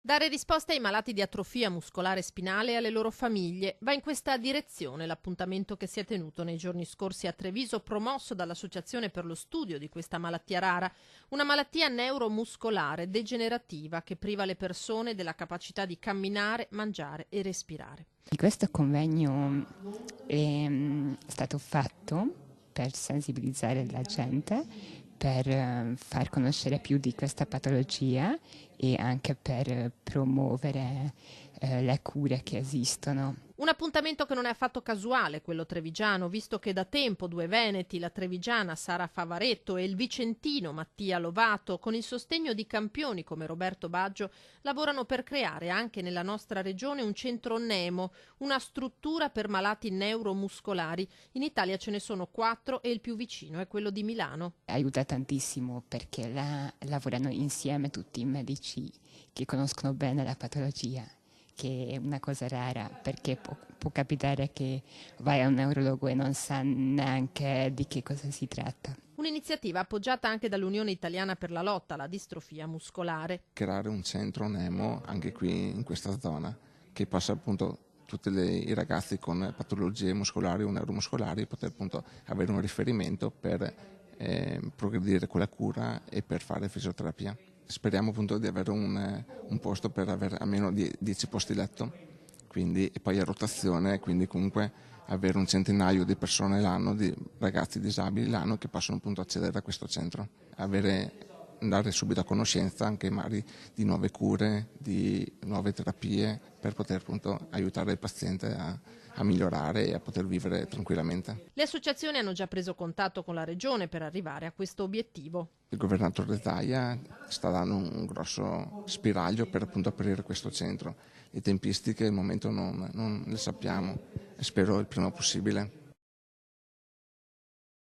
Dare risposte ai malati di atrofia muscolare spinale e alle loro famiglie. Va in questa direzione l'appuntamento che si è tenuto nei giorni scorsi a Treviso, promosso dall'Associazione per lo studio di questa malattia rara, una malattia neuromuscolare degenerativa che priva le persone della capacità di camminare, mangiare e respirare. Questo convegno è stato fatto per sensibilizzare la gente, per far conoscere più di questa patologia e anche per promuovere le cure che esistono. Un appuntamento che non è affatto casuale, quello trevigiano, visto che da tempo due veneti, la trevigiana Sara Favaretto e il vicentino Mattia Lovato, con il sostegno di campioni come Roberto Baggio, lavorano per creare anche nella nostra regione un centro Nemo, una struttura per malati neuromuscolari. In Italia ce ne sono 4 e il più vicino è quello di Milano. Aiuta tantissimo perché là lavorano insieme tutti i medici che conoscono bene la patologia, che è una cosa rara, perché può capitare che vai a un neurologo e non sa neanche di che cosa si tratta. Un'iniziativa appoggiata anche dall'Unione Italiana per la lotta alla distrofia muscolare. Creare un centro Nemo anche qui in questa zona che possa appunto tutti i ragazzi con patologie muscolari o neuromuscolari poter appunto avere un riferimento per progredire con la cura e per fare fisioterapia. Speriamo appunto di avere un posto per avere almeno 10 posti letto, quindi, e poi a rotazione, quindi comunque avere un centinaio di persone l'anno, di ragazzi disabili l'anno che possono appunto accedere a questo centro, andare subito a conoscenza anche magari di nuove cure, di nuove terapie per poter appunto aiutare il paziente a migliorare e a poter vivere tranquillamente. Le associazioni hanno già preso contatto con la regione per arrivare a questo obiettivo. Il governatore Zaia sta dando un grosso spiraglio per appunto aprire questo centro. Le tempistiche al momento non le sappiamo e spero il prima possibile.